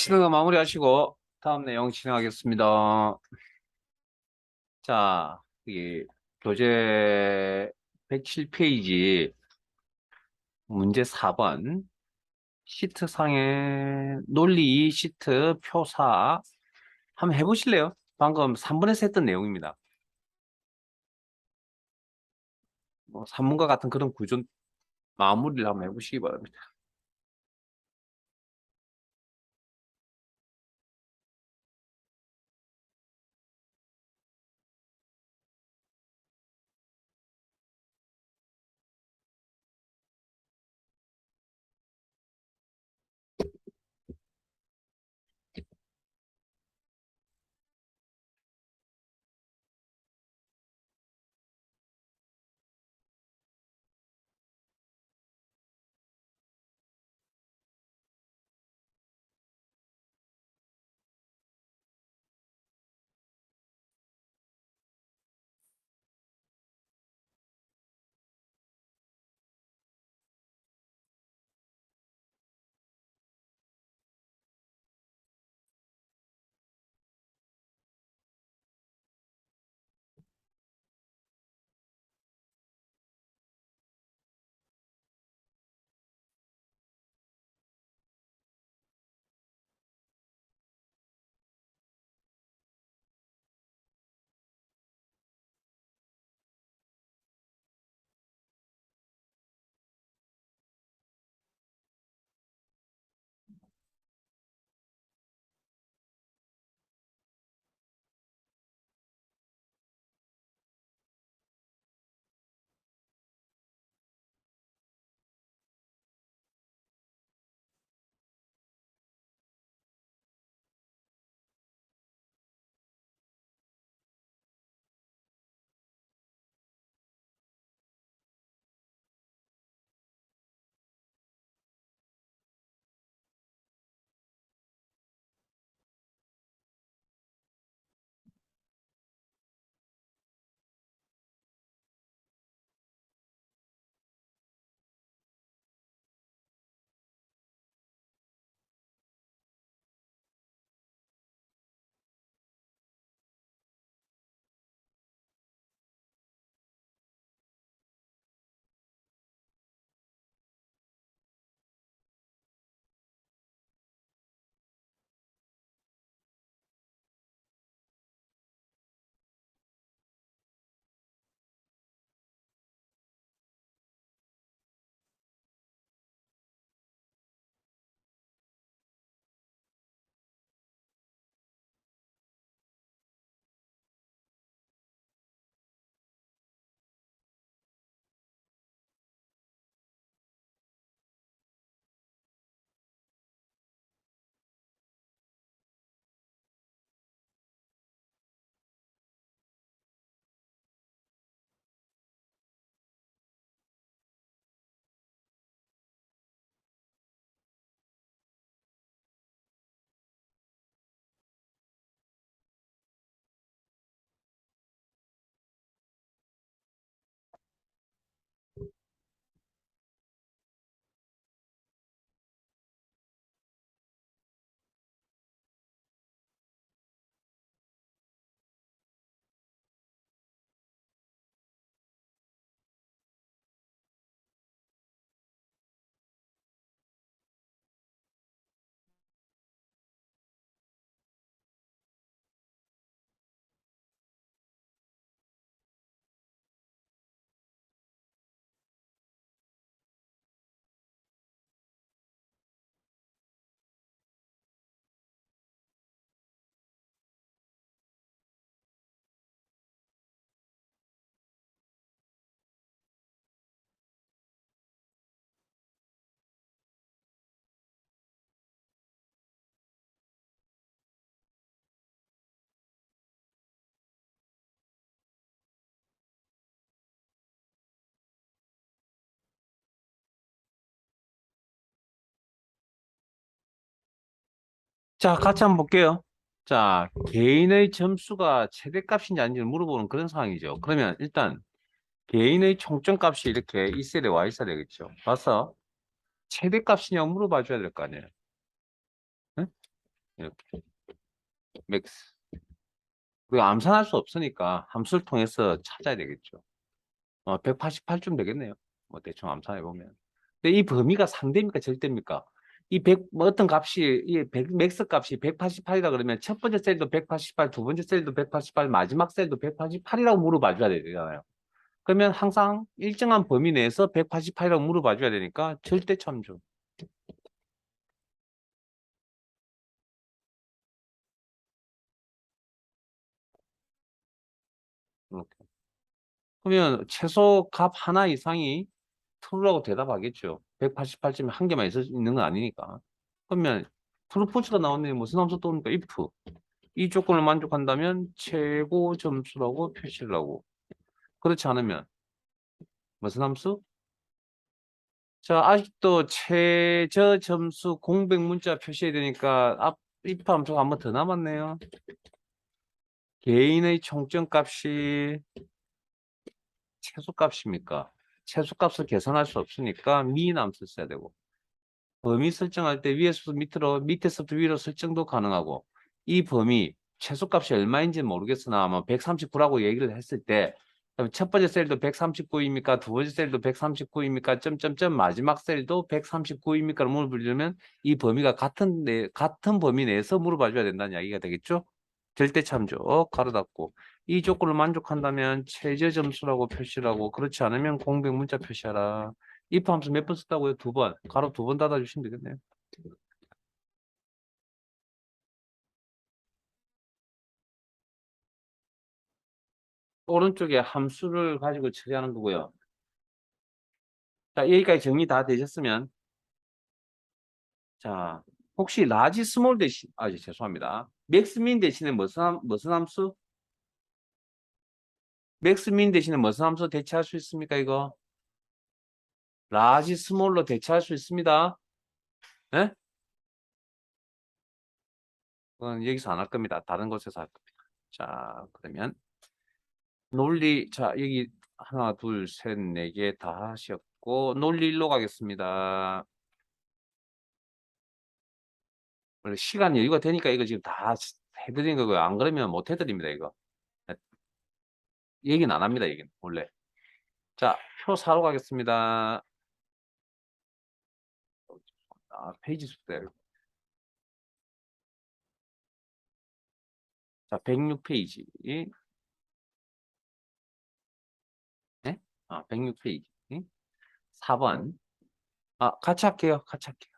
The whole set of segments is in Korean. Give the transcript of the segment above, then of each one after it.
하시는 거 마무리하시고 다음 내용 진행하겠습니다. 자, 이 교재 107페이지 문제 4번 시트 상의 논리 시트 표사 한번 해보실래요? 방금 3번에서 했던 내용입니다. 뭐 산문과 같은 그런 구조 마무리를 한번 해보시기 바랍니다. 자, 같이 한번 볼게요. 자, 개인의 점수가 최대값인지 아닌지를 물어보는 그런 상황이죠. 그러면 일단 개인의 총점값이 이렇게 있어야 돼, 와 있어야 되겠죠. 봐서 최대값이냐고 물어봐 줘야 될 거 아니에요. 응? 이렇게 맥스. 그리고 암산할 수 없으니까 함수를 통해서 찾아야 되겠죠. 188쯤 되겠네요. 뭐 대충 암산해 보면. 근데 이 범위가 상대입니까 절대입니까? 이 100, 뭐 어떤 값이 이 100, 맥스 값이 188이라 그러면 첫 번째 셀도 188, 두 번째 셀도 188, 마지막 셀도 188이라고 물어봐 줘야 되잖아요. 그러면 항상 일정한 범위 내에서 188이라고 물어봐 줘야 되니까 절대 참조. 이렇게. 그러면 최소 값 하나 이상이 true라고 대답하겠죠. 188쯤에 한 개만 있는 건 아니니까. 그러면 true false가 나오는 무슨 함수 또니까 if. 이 조건을 만족한다면 최고 점수라고 표시를 하고 그렇지 않으면 무슨 함수? 자, 아직도 최저 점수 공백 문자 표시해야 되니까 앞 if 함수가 한 번 더 남았네요. 개인의 총점값이 최소값입니까? 최소값을 계산할 수 없으니까 min 함수 써야 되고 범위 설정할 때 위에서 밑으로 밑에서부터 위로 설정도 가능하고 이 범위 최소값이 얼마인지 모르겠으나 아마 139라고 얘기를 했을 때 첫 번째 셀도 139입니까? 두 번째 셀도 139입니까? 점점점 마지막 셀도 139입니까? 물어보려면 이 범위가 같은 범위 내에서 물어봐 줘야 된다는 이야기가 되겠죠? 절대 참조 가로 닫고 이 조건을 만족한다면 최저 점수라고 표시를 하고 그렇지 않으면 공백 문자 표시하라. if 함수 몇 번 썼다고요? 두 번. 가로 두 번 닫아주시면 되겠네요. 오른쪽에 함수를 가지고 처리하는 거고요. 자, 여기까지 정리 다 되셨으면 자, 혹시 라지 스몰 대신 죄송합니다. 맥스민 대신에 무슨 함수? 맥스민 대신에 무슨 함수 대체할 수 있습니까, 이거? 라지 스몰로 대체할 수 있습니다. 네? 그건 여기서 안 할 겁니다. 다른 곳에서 할 겁니다. 자, 그러면 논리, 자, 여기 하나, 둘, 셋, 네 개 다 하셨고, 논리 일로 가겠습니다. 원래 시간 여유가 되니까 이거 지금 다 해드린 거고요. 안 그러면 못 해드립니다, 이거. 얘기는 안 합니다, 얘기는. 원래. 자, 표 사로 가겠습니다. 페이지 수대로. 자, 106페이지. 네? 106페이지. 4번. 같이 할게요. 같이 할게요.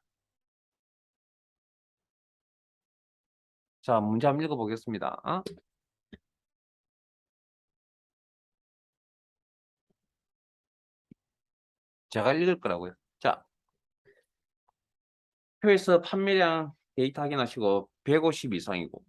자, 문제 한번 읽어보겠습니다. 제가 읽을 거라고요. 자, 표에서 판매량 데이터 확인하시고 150 이상이고,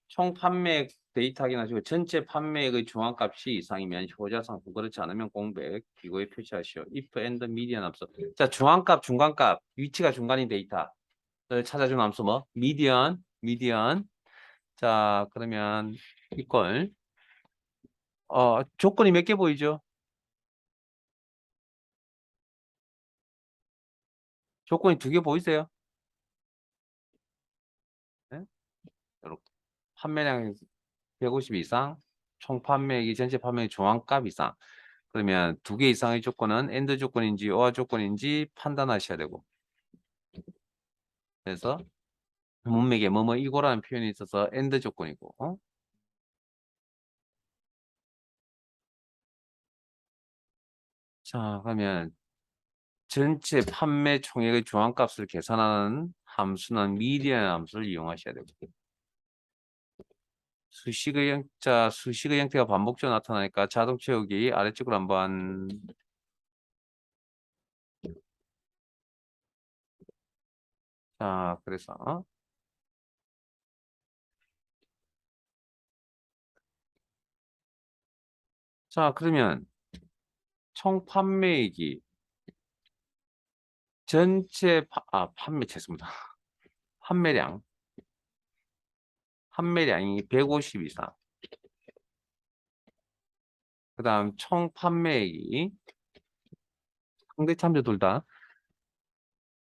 총 판매액 데이터 확인하시고 전체 판매액의 중앙값이 이상이면 효자 상품 그렇지 않으면 공백 기고에 표시하시오. if and median 함수. 자, 중앙값, 중간값, 위치가 중간인 데이터를 찾아주는 함수 뭐? median. 자, 그러면 이걸 조건이 몇 개 보이죠? 조건이 두 개 보이세요? 네? 이렇게 판매량 150 이상, 총 판매액이 전체 판매액 중앙값 이상. 그러면 두 개 이상의 조건은 AND 조건인지 OR 조건인지 판단하셔야 되고. 그래서 문맥에 뭐뭐 이거라는 표현이 있어서 AND 조건이고. 자, 그러면 전체 판매 총액의 중앙값을 계산하는 함수는 미디안 함수를 이용하셔야 되고. 수식의 형태가 반복적으로 나타나니까 자동 채우기 아래쪽으로 한번 자, 그래서 자, 그러면 총 판매액이 전체 판매 죄송합니다. 판매량 판매량이 150 이상. 그다음 총 판매액이 상대 참조 둘 다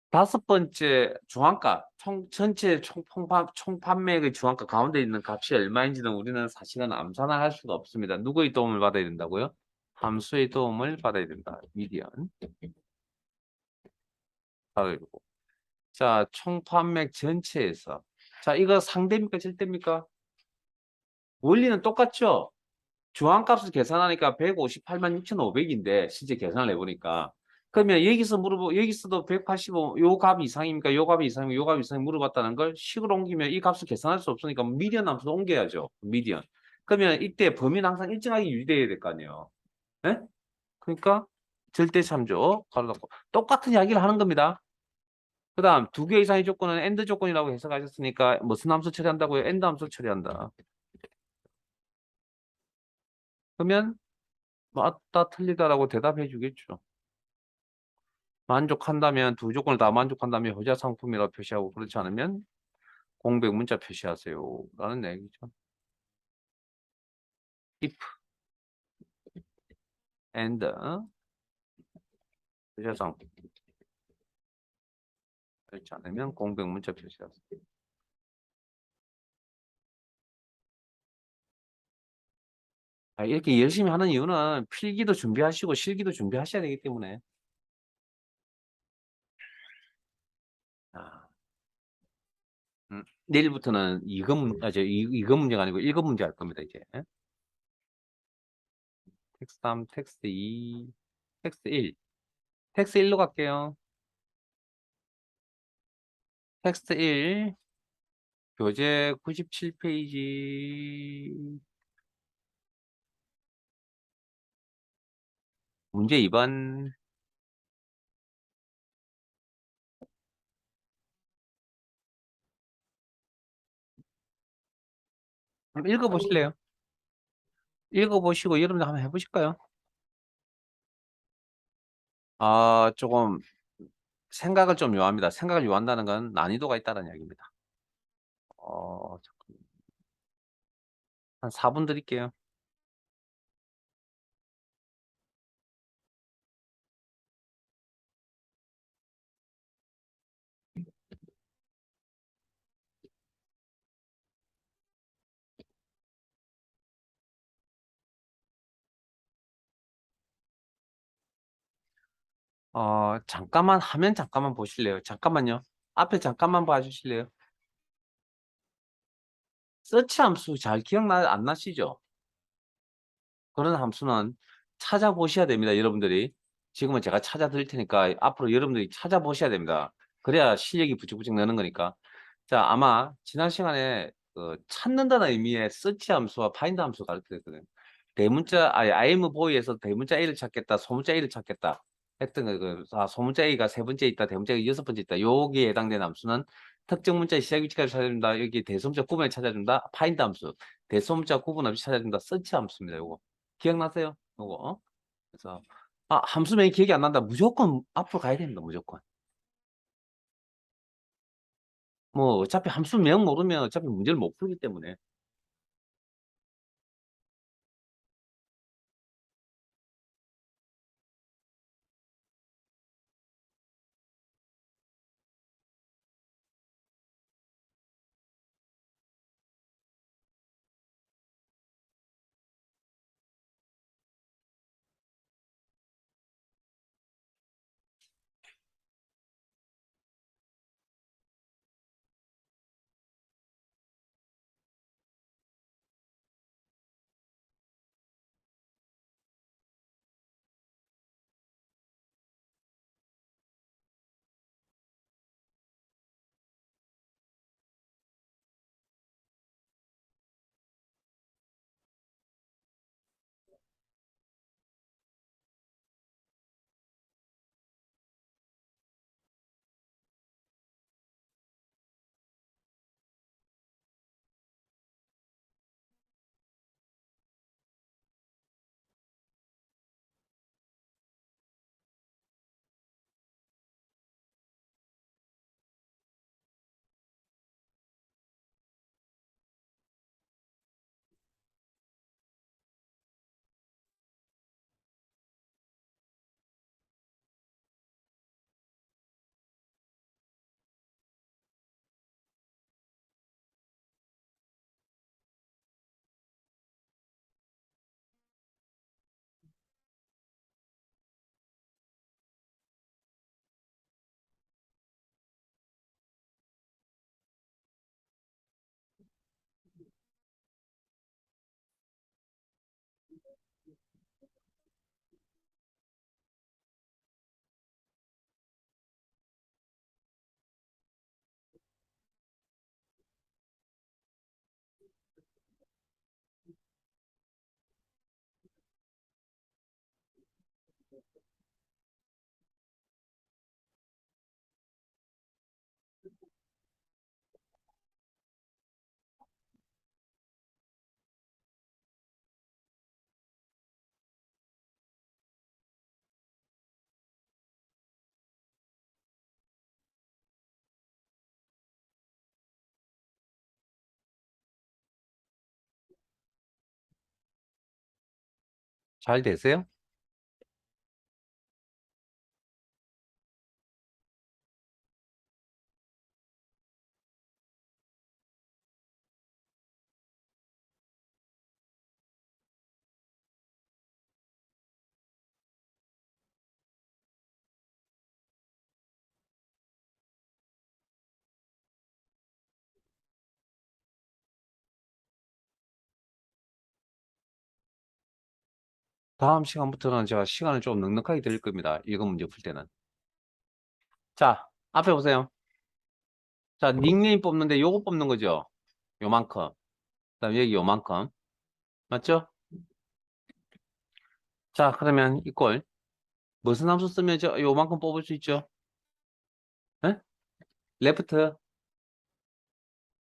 다섯 번째 중앙값 전체 총 판매액의 중앙가 가운데 있는 값이 얼마인지는 우리는 사실은 암산을 할 수가 없습니다. 누구의 도움을 받아야 된다고요? 함수의 도움을 받아야 된다. 미디언. 바로 자, 총 판매액 전체에서. 자, 이거 상대입니까? 절대입니까? 원리는 똑같죠? 중앙값을 계산하니까 158만 6,500인데 실제 계산을 해보니까 그러면 여기서도 185, 요 값 이상입니까? 요 값이 이상입니까? 요 값이 이상이 물어봤다는 걸 식으로 옮기면 이 값을 계산할 수 없으니까 미디언 함수로 옮겨야죠. 미디언. 그러면 이때 범위는 항상 일정하게 유지돼야 될 거 아니에요. 네? 그러니까 절대 참조 가로 닫고 똑같은 이야기를 하는 겁니다. 그 다음 두 개 이상의 조건은 엔드 조건이라고 해석하셨으니까 무슨 함수 처리한다고요? 엔드 함수 처리한다. 그러면 맞다 틀리다라고 대답해 주겠죠. 만족한다면 두 조건을 다 만족한다면 효자 상품이라고 표시하고 그렇지 않으면 공백 문자 표시하세요. 라는 얘기죠. if and 효자 상품 그렇지 않으면 공백 문자 표시하세요. 이렇게 열심히 하는 이유는 필기도 준비하시고 실기도 준비하셔야 되기 때문에 아, 내일부터는 이거 문제가 아니고 1급 문제 할 겁니다, 이제. 텍스트 3, 텍스트 2, 텍스트 1. 텍스트 1로 갈게요. 텍스트 1, 교재 97페이지, 문제 2번. 한번 읽어보실래요? 읽어보시고 여러분들 한번 해보실까요? 아, 조금 생각을 좀 요합니다. 생각을 요한다는 건 난이도가 있다는 이야기입니다. 잠깐만. 한 4분 드릴게요. 잠깐만 화면 잠깐만 보실래요? 잠깐만요. 앞에 잠깐만 봐주실래요? 서치 함수 잘 안 나시죠? 그런 함수는 찾아보셔야 됩니다, 여러분들이. 지금은 제가 찾아드릴 테니까 앞으로 여러분들이 찾아보셔야 됩니다. 그래야 실력이 부쩍부쩍 느는 거니까. 자, 아마 지난 시간에 그 찾는다는 의미의 search 함수와 find 함수 가르쳐드렸거든요. IM 보이에서 대문자 A를 찾겠다, 소문자 A를 찾겠다 했던 거, 소문자 A가 세 번째 있다, 대문자 A가 여섯 번째 있다. 여기에 해당되는 함수는 특정 문자의 시작 위치까지 찾아준다. 여기 대소문자 구분을 찾아준다. find 함수. 대소문자 구분 없이 찾아준다. search 함수입니다. 요거. 기억나세요? 요거. 그래서 함수명이 기억이 안 난다. 무조건 앞으로 가야 됩니다. 무조건. 뭐 어차피 함수명 모르면 어차피 문제를 못 풀기 때문에. 잘 되세요? 다음 시간부터는 제가 시간을 좀 넉넉하게 드릴 겁니다. 이거 문제 풀 때는. 자, 앞에 보세요. 자, 닉네임 뽑는데 요거 뽑는 거죠. 요만큼. 그다음에 여기 요만큼. 맞죠? 자, 그러면 이걸 무슨 함수 쓰면 요만큼 뽑을 수 있죠? 예? 레프트.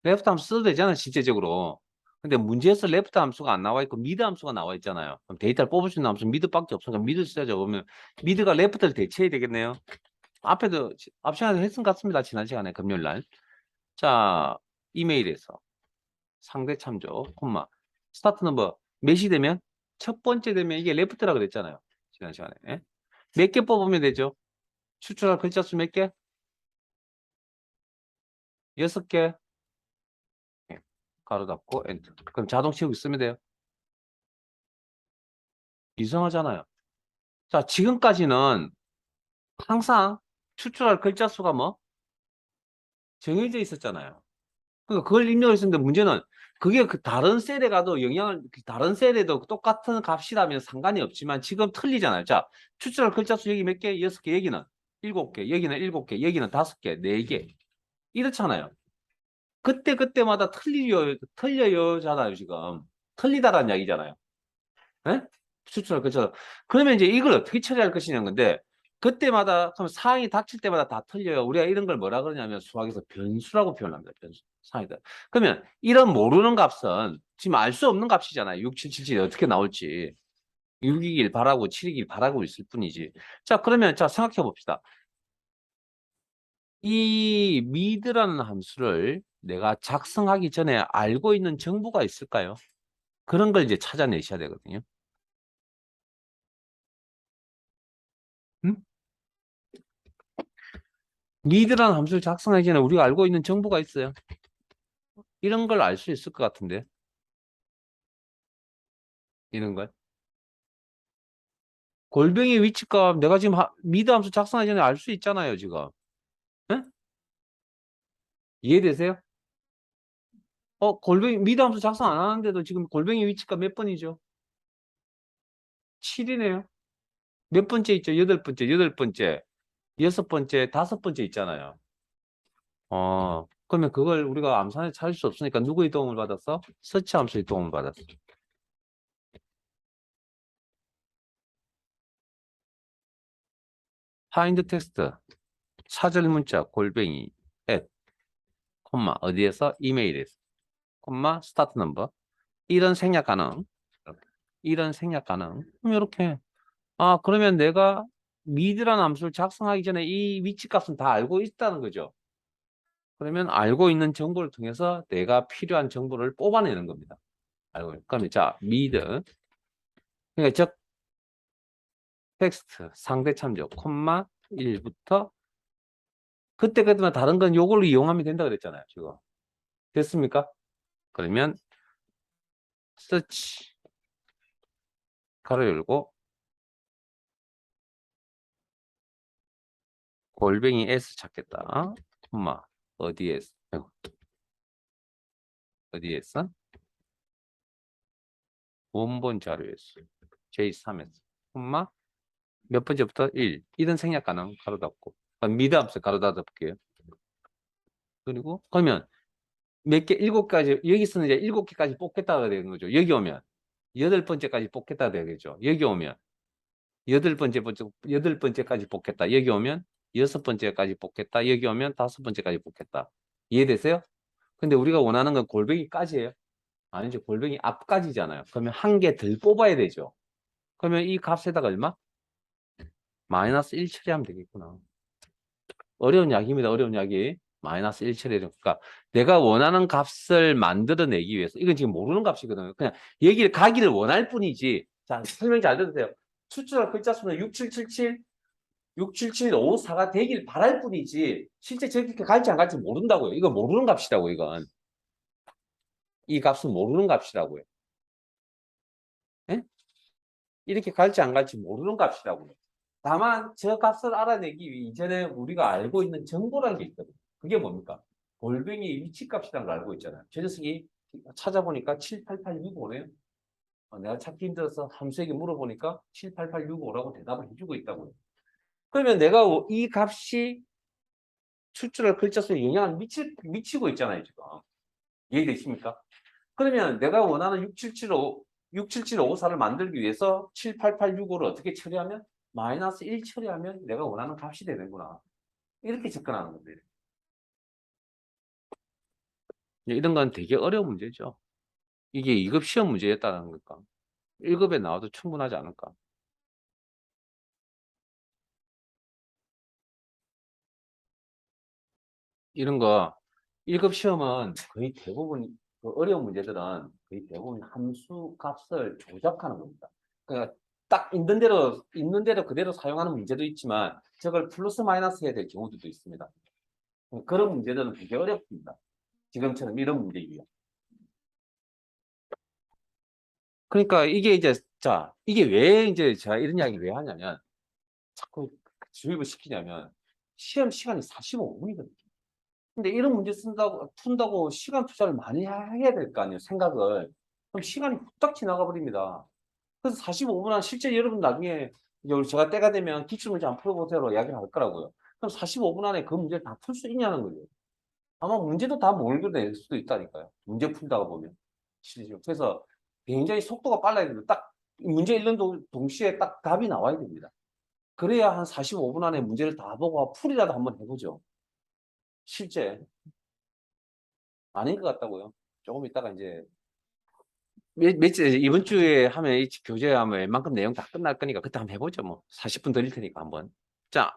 레프트 함수 써도 되잖아, 실제적으로. 근데 문제에서 레프트 함수가 안 나와 있고 미드 함수가 나와 있잖아요. 그럼 데이터를 뽑을 수 있는 함수는 미드밖에 없어서 미드 써야죠. 그러면 미드가 레프트를 대체해야 되겠네요. 앞 시간에 했은 것 같습니다. 지난 시간에 금요일 날. 자, 이메일에서 상대 참조, 콤마, 스타트 넘버 몇이 되면 첫 번째 되면 이게 레프트라 그랬잖아요. 지난 시간에. 몇 개 뽑으면 되죠? 추출할 글자 수 몇 개? 6개. 가로 닫고 엔터. 그럼 자동 채우기 쓰면 돼요. 이상하잖아요. 자, 지금까지는 항상 추출할 글자 수가 뭐 정해져 있었잖아요. 그러니까 그걸 입력했었는데 문제는 그게 그 다른 셀에 가도 다른 셀에도 똑같은 값이라면 상관이 없지만 지금 틀리잖아요. 자, 추출할 글자 수 여기 몇 개? 6개. 여기는 7개. 여기는 7개. 여기는 5개. 4개. 이렇잖아요. 그때마다 틀려요잖아요, 지금. 틀리다라는 이야기잖아요. 예? 추출할 글자. 그러면 이제 이걸 어떻게 처리할 것이냐는 건데, 그때마다, 그럼 사항이 닥칠 때마다 다 틀려요. 우리가 이런 걸 뭐라 그러냐면 수학에서 변수라고 표현합니다. 변수. 상황이다. 그러면 이런 모르는 값은 지금 알 수 없는 값이잖아요. 6, 7, 7, 7이 어떻게 나올지. 6이길 바라고 7이길 바라고 있을 뿐이지. 자, 그러면 자, 생각해 봅시다. 이 미드라는 함수를 내가 작성하기 전에 알고 있는 정보가 있을까요? 그런 걸 이제 찾아내셔야 되거든요. 음? 미드라는 함수를 작성하기 전에 우리가 알고 있는 정보가 있어요. 이런 걸 알 수 있을 것 같은데. 이런 걸. 골뱅이 위치값 내가 지금 미드 함수 작성하기 전에 알 수 있잖아요, 지금. 예? 이해되세요? 골뱅이 미드 함수 작성 안 하는데도 지금 골뱅이 위치값 몇 번이죠? 7이네요. 몇 번째 있죠? 8번째, 8번째, 6번째, 5번째 있잖아요. 그러면 그걸 우리가 암산에 찾을 수 없으니까 누구의 도움을 받았어? 서치 함수의 도움을 받았어. find text 사절 문자 골뱅이 at 콤마 어디에서 이메일에서 콤마 스타트 넘버 이런 생략 가능 이런 생략 가능 이렇게 그러면 내가 미드라는 함수를 작성하기 전에 이 위치 값은 다 알고 있다는 거죠. 그러면 알고 있는 정보를 통해서 내가 필요한 정보를 뽑아내는 겁니다. 그러면 자 미드 그러니까 즉 텍스트 상대 참조 콤마 1부터 그때마다 다른 건 요걸로 이용하면 된다 그랬잖아요. 지금 됐습니까? 그러면 search 가로 열고 골뱅이 S 찾겠다. 콤마 어디에서 어디에서 원본 자료에서 J3에서 콤마 몇 번째부터 1 이런 생략 가능 가로 닫고 미드 함수 가로 닫아볼게요. 그리고 그러면 몇 개, 7가지, 여기서는 이제 7개까지 뽑겠다가 되는 거죠. 여기 오면, 8번째까지 뽑겠다 되겠죠. 여기 오면, 여덟 번째까지 뽑겠다. 여기 오면 여섯 번째까지 뽑겠다. 여기 오면 다섯 번째까지 뽑겠다. 이해되세요? 근데 우리가 원하는 건 골뱅이까지예요. 아니죠. 골뱅이 앞까지잖아요. 그러면 한 개 덜 뽑아야 되죠. 그러면 이 값에다가 얼마? 마이너스 1 처리하면 되겠구나. 어려운 약입니다. 어려운 약이. 마이너스 1 처리해요. 그러니까 내가 원하는 값을 만들어내기 위해서 이건 지금 모르는 값이거든요. 그냥 여기를 가기를 원할 뿐이지. 자, 설명 잘 들으세요. 추출할 글자 수는 6777, 67754가 되길 바랄 뿐이지 실제 저렇게 갈지 안 갈지 모른다고요. 이거 모르는 값이라고 이건. 이 값은 모르는 값이라고요. 예? 이렇게 갈지 안 갈지 모르는 값이라고요. 다만 저 값을 알아내기 이전에 우리가 알고 있는 정보라는 게 있거든요. 그게 뭡니까? 골뱅이 위치값이라는 걸 알고 있잖아요. 저 녀석이 찾아보니까 78865네요. 내가 찾기 힘들어서 함수에게 물어보니까 78865라고 대답을 해주고 있다고요. 그러면 내가 이 값이 출출할 글자 수에 영향을 미치고 있잖아요, 지금. 이해되십니까? 그러면 내가 원하는 67754를 만들기 위해서 78865를 어떻게 처리하면? 마이너스 1 처리하면 내가 원하는 값이 되는구나. 이렇게 접근하는 건데. 이런 건 되게 어려운 문제죠. 이게 2급 시험 문제였다는 걸까? 1급에 나와도 충분하지 않을까? 이런 거 1급 시험은 거의 대부분 그 어려운 문제들은 거의 대부분 함수 값을 조작하는 겁니다. 그러니까 딱 있는 대로 그대로 사용하는 문제도 있지만 저걸 플러스 마이너스 해야 될 경우도 있습니다. 그런 문제들은 되게 어렵습니다. 지금처럼 이런 문제이요. 그러니까 이게 이제 자 이게 왜 이제 제가 이런 이야기 왜 하냐면 자꾸 주입을 시키냐면 시험 시간이 45분이거든요. 근데 이런 문제 푼다고 시간 투자를 많이 해야 될 거 아니에요, 생각을. 그럼 시간이 후딱 지나가 버립니다. 그래서 45분 안 실제 여러분 나중에 이제 우리 제가 때가 되면 기출문제 안 풀어보세요로 이야기를 할 거라고요. 그럼 45분 안에 그 문제를 다 풀 수 있냐는 거예요. 아마 문제도 다 몰고낼 수도 있다니까요. 문제 풀다가 보면. 실제로. 그래서 굉장히 속도가 빨라야 됩니다. 딱 문제 읽는 동시에 딱 답이 나와야 됩니다. 그래야 한 45분 안에 문제를 다 보고 풀이라도 한번 해보죠. 실제 아닌 것 같다고요. 조금 있다가 이제 이번 주에 하면 이 교재하면 웬만큼 내용 다 끝날 거니까 그때 한번 해보죠. 뭐 40분 드릴 테니까 한번. 자,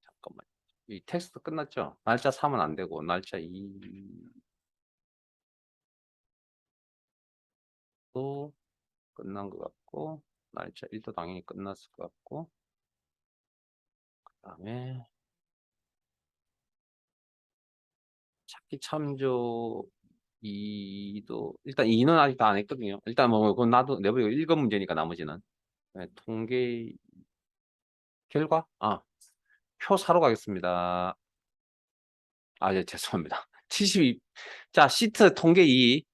잠깐만. 이 텍스트 끝났죠? 날짜 3은 안 되고 날짜 2도 끝난 것 같고 날짜 1도 당연히 끝났을 것 같고 그다음에 찾기 참조 2도 일단 2는 아직 다 안 했거든요. 일단 뭐 그건 나도 내버리고 1급 문제니까 나머지는 네, 통계 결과 표 사러 가겠습니다. 예, 죄송합니다. 72 자, 시트 통계 2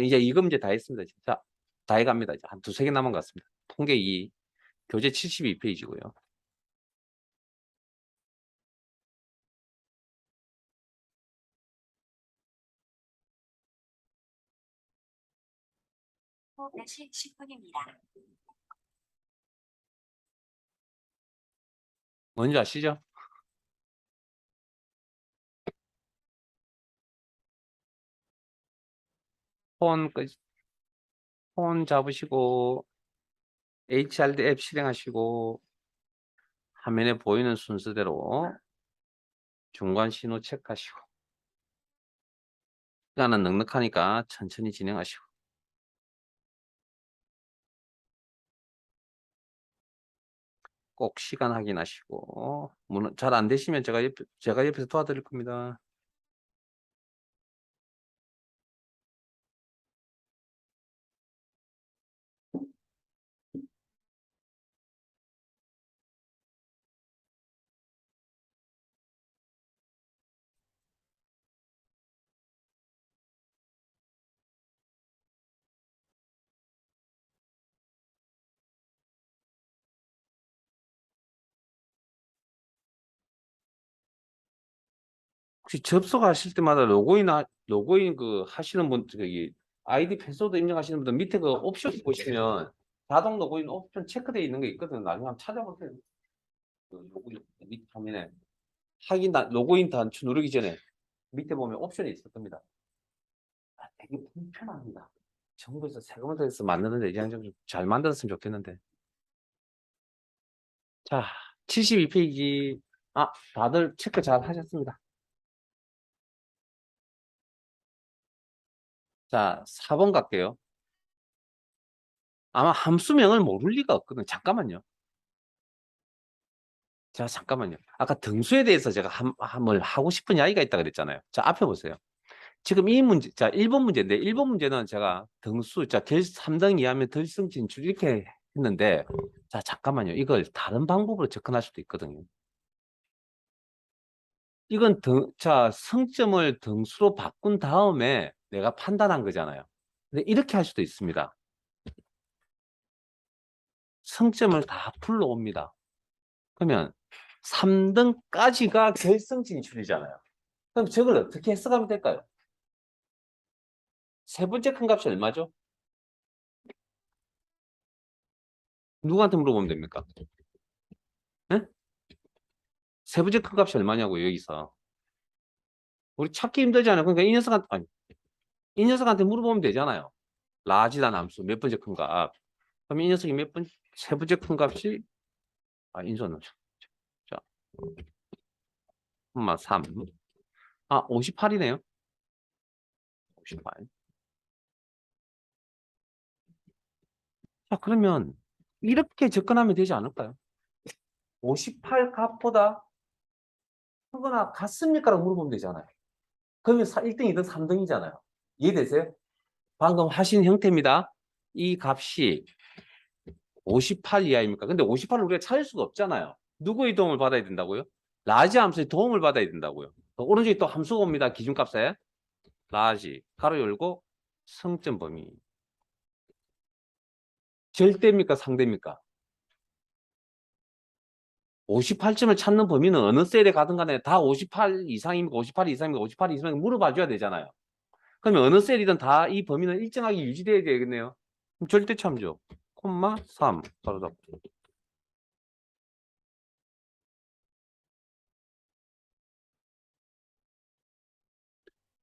이제 2급 문제 다 했습니다. 자, 다 해갑니다. 이제 한 두세 개 남은 것 같습니다. 통계 2 교재 72페이지고요. 다시 10분입니다. 뭔지 아시죠? 폰, 폰 잡으시고 HRD 앱 실행하시고 화면에 보이는 순서대로 중간 신호 체크하시고 시간은 넉넉하니까 천천히 진행하시고 꼭 시간 확인하시고 잘 안 되시면 제가 옆에서 도와드릴 겁니다. 혹시 접속하실 때마다 로그인 그 하시는 분 저기 아이디 패스워드 입력하시는 분들 밑에 그 옵션 보시면 자동 로그인 옵션 체크되어 있는 게 있거든요. 나중에 한번 찾아보세요. 그 로그인 밑에 화면에 로그인 단추 누르기 전에 밑에 보면 옵션이 있을 겁니다. 되게 불편합니다. 정부에서 세금을 더해서 만드는데 이제 좀잘 만들었으면 좋겠는데. 자, 72페이지. 아, 다들 체크 잘 하셨습니다. 자, 4번 갈게요. 아마 함수명을 모를 리가 없거든요. 잠깐만요. 자, 잠깐만요. 아까 등수에 대해서 제가 뭘 하고 싶은 이야기가 있다 그랬잖아요. 자, 앞에 보세요. 지금 이 문제, 자, 1번 문제인데, 1번 문제는 제가 등수, 자, 3등 이하면 결승 진출 이렇게 했는데, 자, 잠깐만요. 이걸 다른 방법으로 접근할 수도 있거든요. 이건 자, 성점을 등수로 바꾼 다음에 내가 판단한 거잖아요. 근데 이렇게 할 수도 있습니다. 성점을 다 불러옵니다. 그러면 3등까지가 결승 진출이잖아요. 그럼 저걸 어떻게 해석하면 될까요? 세 번째 큰 값이 얼마죠? 누구한테 물어보면 됩니까? 네? 세 번째 큰 값이 얼마냐고요, 여기서. 우리 찾기 힘들잖아요. 그러니까 이 녀석한테 물어보면 되잖아요. 라지란 함수 몇 번째 큰 값. 그럼 이 녀석이 세 번째 큰 값이, 인수 넣죠. 자, 3. 58이네요. 58. 자, 그러면 이렇게 접근하면 되지 않을까요? 58 값보다 크거나 같습니까? 라고 물어보면 되잖아요. 그러면 1등, 2등, 3등이잖아요. 이해되세요? 방금 하신 형태입니다. 이 값이 58 이하입니까? 근데 58을 우리가 찾을 수가 없잖아요. 누구의 도움을 받아야 된다고요? 라지 함수의 도움을 받아야 된다고요. 오른쪽에 또 함수가 옵니다. 기준값에. 라지, 가로 열고, 성점 범위. 절대입니까? 상대입니까? 58점을 찾는 범위는 어느 셀에 가든 간에 다 58 이상입니까? 58 이상입니까? 58 이상입니까? 물어봐 줘야 되잖아요. 그러면 어느 셀이든 다 이 범위는 일정하게 유지돼야 되겠네요. 그럼 절대 참조. 콤마 3. 바로 잡고.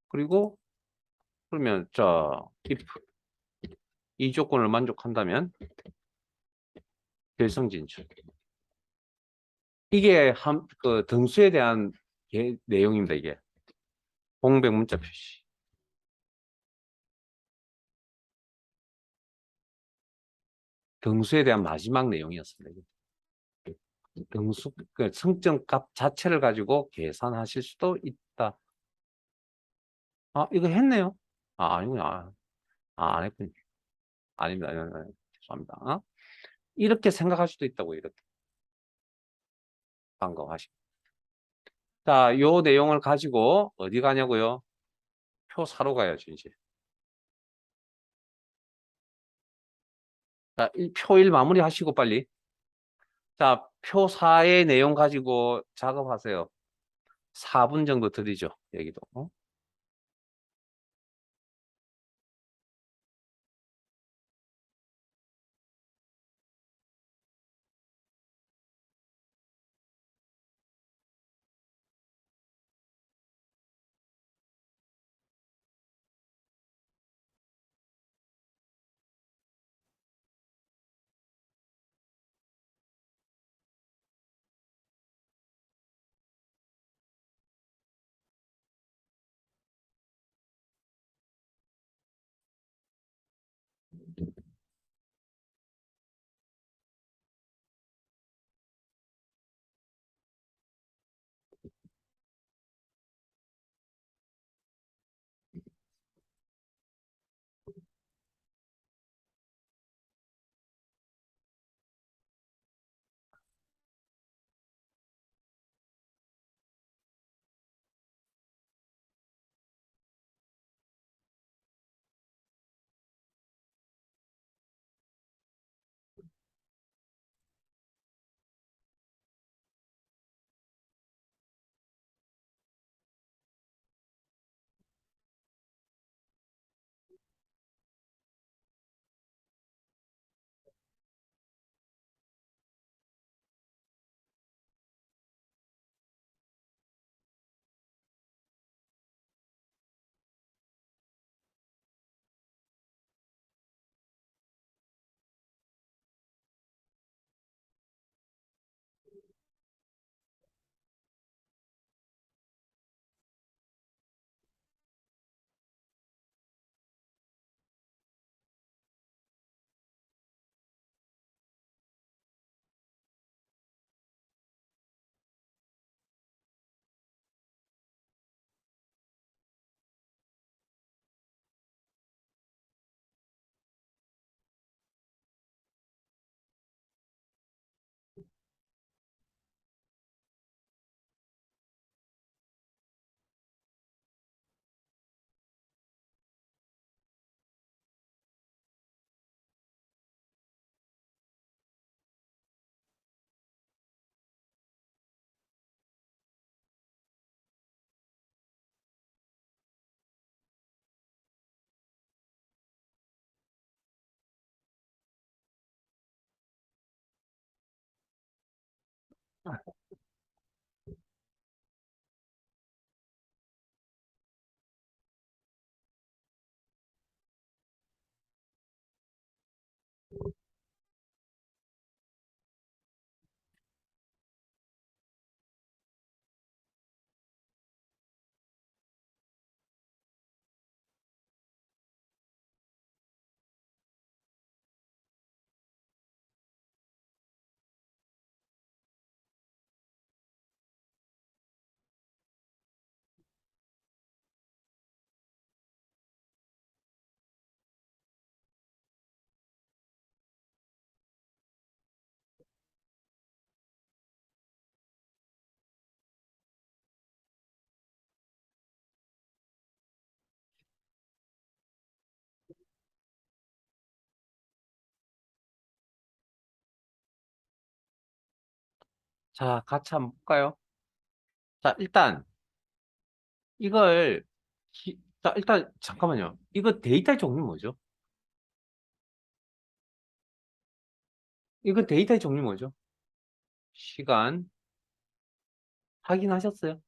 그리고 그러면 자, if 이 조건을 만족한다면 결성 진출. 이게 그 등수에 대한 내용입니다. 이게 공백 문자 표시. 등수에 대한 마지막 내용이었습니다. 등수 그 성점값 자체를 가지고 계산하실 수도 있다. 이거 했네요. 아니구나. 안 했군요. 아닙니다. 죄송합니다. 이렇게 생각할 수도 있다고 이렇게 반가워하시고. 자, 요 내용을 가지고 어디 가냐고요? 표 사러 가야죠, 이제. 자, 표 1 마무리하시고 빨리. 자, 표 4의 내용 가지고 작업하세요. 4분 정도 드리죠, 여기도. 자, 같이 한번 볼까요? 자, 일단 이걸 자, 일단 잠깐만요. 이거 데이터의 종류 뭐죠? 이거 데이터의 종류 뭐죠? 시간 확인하셨어요?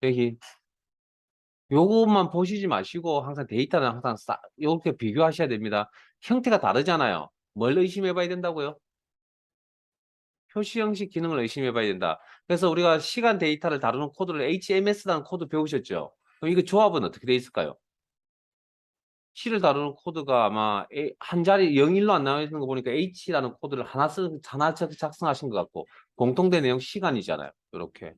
여기 요것만 보시지 마시고 항상 데이터는 항상 이렇게 비교하셔야 됩니다. 형태가 다르잖아요. 뭘 의심해 봐야 된다고요? 표시 형식 기능을 의심해 봐야 된다. 그래서 우리가 시간 데이터를 다루는 코드를 HMS라는 코드 배우셨죠? 그럼 이거 조합은 어떻게 돼 있을까요? C를 다루는 코드가 아마 한 자리 0일로 안 나와 있는 거 보니까 H라는 코드를 하나 작성하신 것 같고 공통된 내용 시간이잖아요. 이렇게.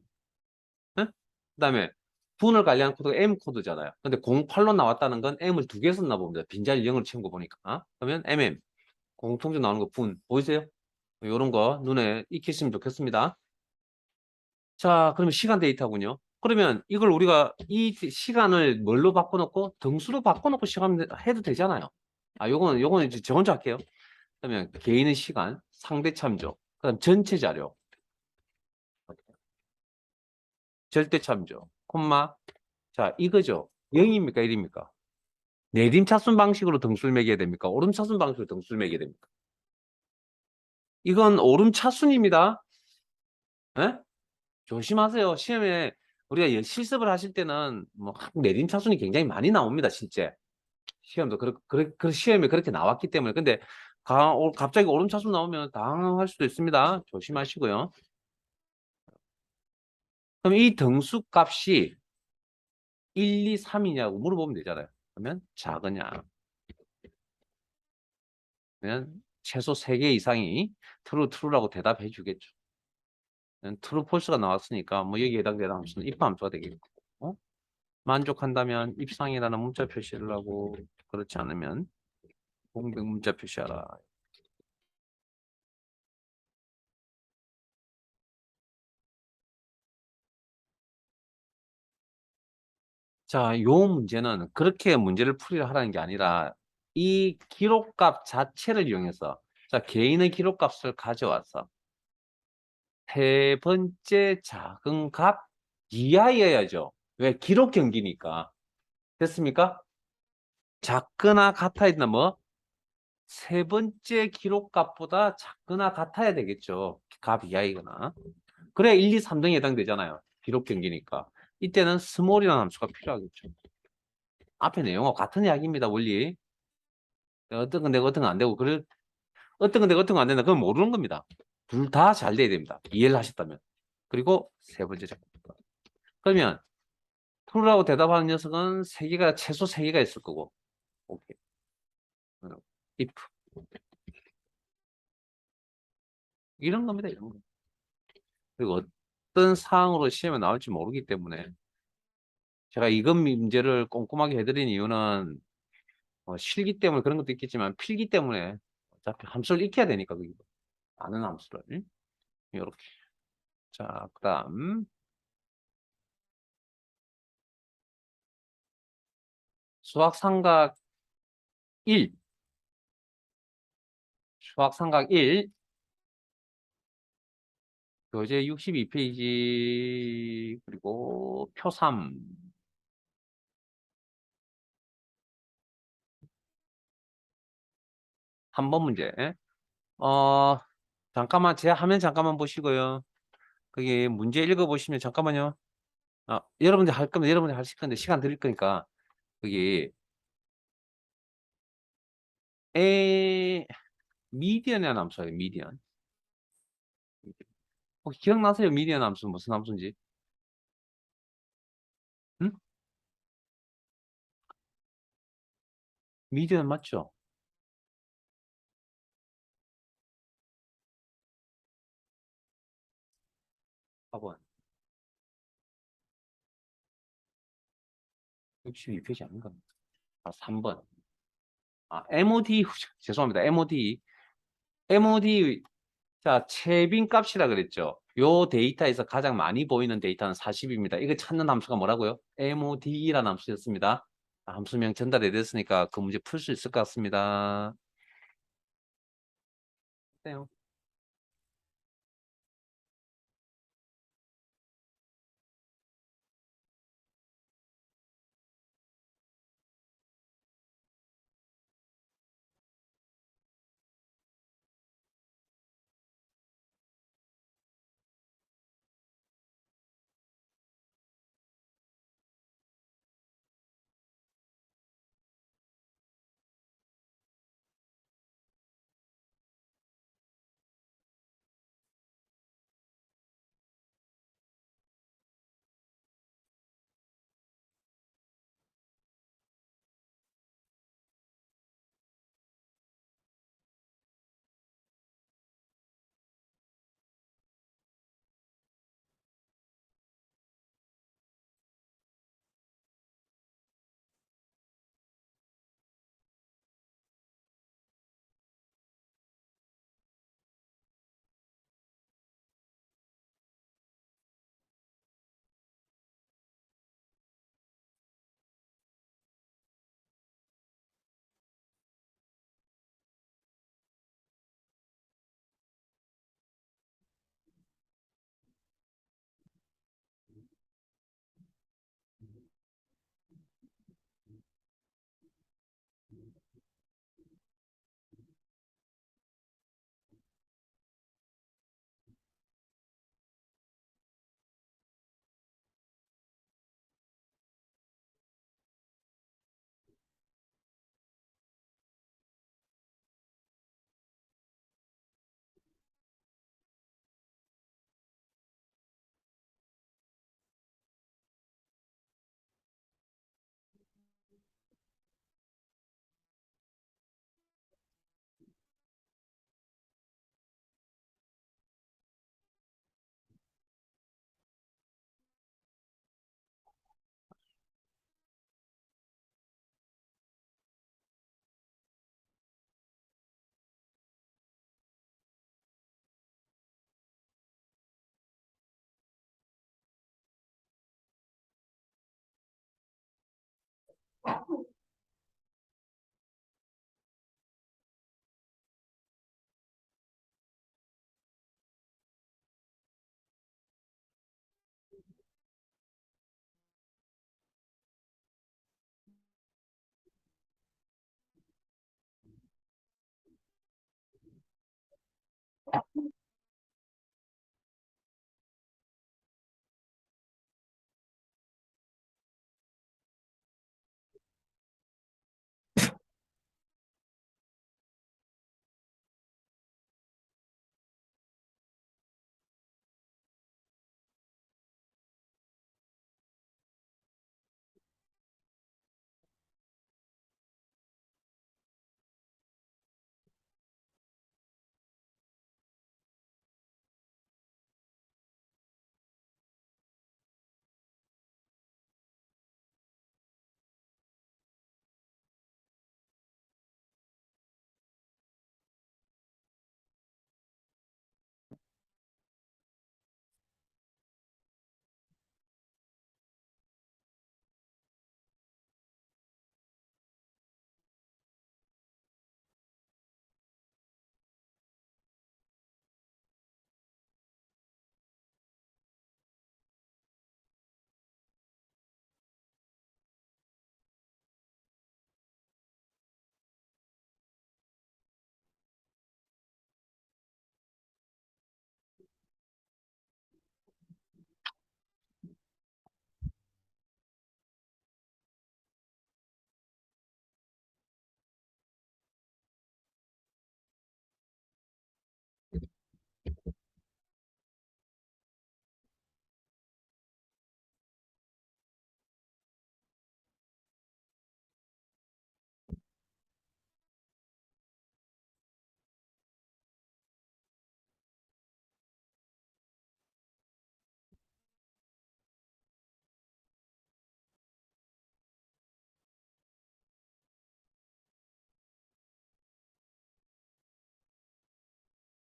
그다음에 분을 관리하는 코드가 M 코드잖아요. 근데 08로 나왔다는 건 M을 두 개 썼나 봅니다. 빈자리 0을 채운 거 보니까. 그러면 MM 공통적 나오는 거 분 보이세요? 이런 거 눈에 익히시면 좋겠습니다. 자, 그러면 시간 데이터군요. 그러면 이걸 우리가 이 시간을 뭘로 바꿔놓고 등수로 바꿔놓고 시간 해도 되잖아요. 요거는 이제 저 혼자 할게요. 그러면 개인의 시간, 상대 참조, 그다음 전체 자료, 절대 참조, 콤마. 자, 이거죠. 0입니까? 1입니까? 내림 차순 방식으로 등수를 매겨야 됩니까? 오름 차순 방식으로 등수를 매겨야 됩니까? 이건 오름 차순입니다. 예? 조심하세요. 시험에 우리가 실습을 하실 때는 뭐 내림 차순이 굉장히 많이 나옵니다, 실제. 시험도 시험에 그렇게 나왔기 때문에. 근데 갑자기 오름 차순 나오면 당황할 수도 있습니다. 조심하시고요. 그럼 이 등수 값이 1, 2, 3이냐고 물어보면 되잖아요. 그러면 작으냐? 그러면 최소 3개 이상이 true라고 대답해 주겠죠. true, false가 나왔으니까 뭐 여기에 해당되는 함수는 if 함수가 되겠고, 만족한다면 입상이라는 문자 표시를 하고, 그렇지 않으면 공백 문자 표시하라. 자, 요 문제는 그렇게 문제를 풀이를 하라는 게 아니라 이 기록값 자체를 이용해서, 자, 개인의 기록값을 가져와서 세 번째 작은 값 이하여야죠. 왜? 기록 경기니까. 됐습니까? 작거나 같아야 된다. 뭐? 세 번째 기록값보다 작거나 같아야 되겠죠. 값 이하이거나. 그래야 1, 2, 3등에 해당되잖아요. 기록 경기니까. 이때는 스몰이라는 함수가 필요하겠죠. 앞에 내용과 같은 이야기입니다. 원리. 어떤 건 되고 어떤 건 안 되고. 어떤 건 되고 어떤 건 안 된다. 그건 모르는 겁니다. 둘 다 잘 돼야 됩니다. 이해를 하셨다면. 그리고 세 번째 작품. 그러면 true라고 대답하는 녀석은 최소 세 개가 있을 거고. 오케이. if. 이런 겁니다. 이런 거. 그리고 어떤 사항으로 시험에 나올지 모르기 때문에 제가 이건 문제를 꼼꼼하게 해드린 이유는 실기 때문에 그런 것도 있겠지만 필기 때문에 어차피 함수를 익혀야 되니까 그게 아는 함수를 이렇게. 자, 그다음 수학 삼각 1, 수학 삼각 1 교재 62페이지 그리고 표 3. 3번 문제. 어, 잠깐만 제 화면 잠깐만 보시고요. 그게 문제 읽어보시면 잠깐만요. 아, 여러분들 할 거면 여러분들 하실 건데 시간 드릴 거니까 그게 에 미디언이라는 함수예요. 미디언. 혹시 기억나세요? 미디언 함수 무슨 함수인지? 응? 미디언 맞죠? 봐봐. 62페이지 아닌가? 아, 3번. 아, MOD, 죄송합니다. MOD. MOD, 자, 채빈 값이라 그랬죠. 요 데이터에서 가장 많이 보이는 데이터는 40입니다. 이거 찾는 함수가 뭐라고요? MOD라는 함수였습니다. 함수명 전달이 됐으니까 그 문제 풀 수 있을 것 같습니다. 네.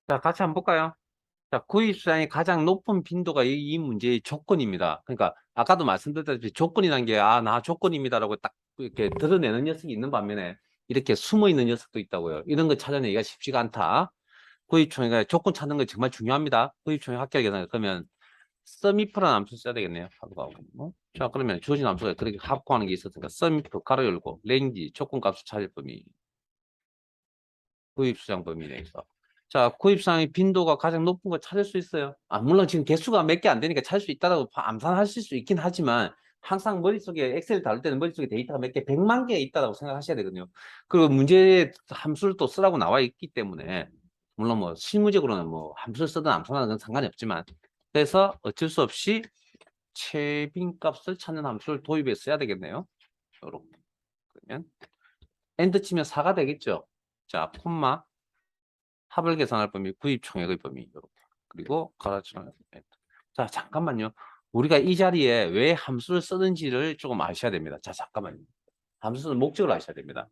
자, 같이 한번 볼까요? 자, 구입 수량이 가장 높은 빈도가 이 문제의 조건입니다. 그러니까 아까도 말씀드렸다시피 조건이라는 게 나 조건입니다라고 딱 이렇게 드러내는 녀석이 있는 반면에 이렇게 숨어 있는 녀석도 있다고요. 이런 거 찾아내기가 쉽지가 않다. 구입총액 조건 찾는 거 정말 중요합니다. 구입총액 합계하계산 그러면 썸이프라는 함수 써야 되겠네요. 합구하고. 자, 그러면 주어진 함수가 그렇게 합구하는 게 있었으니까 썸이프 가로 열고 랭지 조건값을 찾을 범위 구입수량 범위 내에서. 자, 구입수량의 빈도가 가장 높은 거 찾을 수 있어요. 물론 지금 개수가 몇 개 안 되니까 찾을 수 있다고 암산하실 수 있긴 하지만 항상 머릿속에 엑셀 다룰 때는 머릿속에 데이터가 몇 개, 100만 개 있다고 생각하셔야 되거든요. 그리고 문제에 함수를 또 쓰라고 나와 있기 때문에 물론 뭐 실무적으로는 뭐 함수를 쓰든 암산하든 건 상관이 없지만 그래서 어쩔 수 없이 최빈값을 찾는 함수를 도입해 써야 되겠네요. 이렇게 그러면 엔드 치면 4가 되겠죠. 자, 콤마 합을 계산할 범위, 구입 총액의 범위 이렇게. 그리고 가로치는 자, 잠깐만요. 우리가 이 자리에 왜 함수를 쓰는지를 조금 아셔야 됩니다. 자, 잠깐만요. 함수 쓰는 목적을 아셔야 됩니다.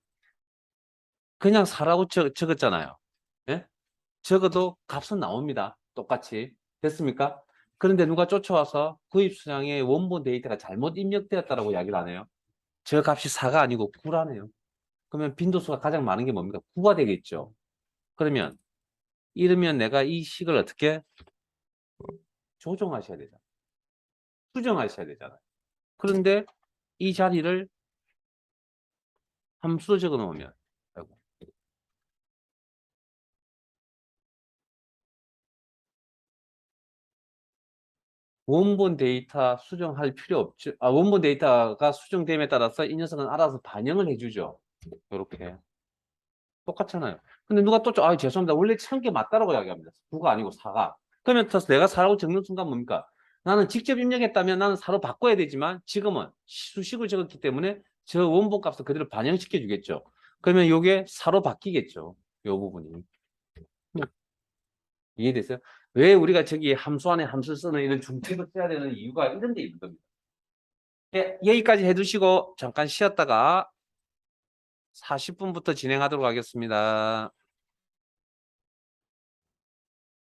그냥 4라고 적었잖아요. 예? 적어도 값은 나옵니다. 똑같이. 됐습니까? 그런데 누가 쫓아와서 구입 수량의 원본 데이터가 잘못 입력되었다라고 이야기를 하네요. 저 값이 4가 아니고 9라네요. 그러면 빈도수가 가장 많은 게 뭡니까? 9가 되겠죠. 그러면 이러면 내가 이 식을 어떻게 조정하셔야 되잖아요. 수정하셔야 되잖아요. 그런데 이 자리를 함수로 적어 놓으면 아이고, 원본 데이터 수정할 필요 없죠. 원본 데이터가 수정됨에 따라서 이 녀석은 알아서 반영을 해주죠. 이렇게 똑같잖아요. 근데 누가 또 죄송합니다. 원래 1000개 맞다라고 이야기합니다. 9가 아니고 4가. 그러면 내가 4라고 적는 순간 뭡니까? 나는 직접 입력했다면 나는 4로 바꿔야 되지만 지금은 수식을 적었기 때문에 저 원본 값을 그대로 반영시켜 주겠죠. 그러면 이게 4로 바뀌겠죠. 이 부분이. 이해됐어요? 왜 우리가 저기 함수 안에 함수를 쓰는 이런 중책을 써야 되는 이유가 이런 데 있는 겁니다. 예, 여기까지 해두시고 잠깐 쉬었다가 40분부터 진행하도록 하겠습니다.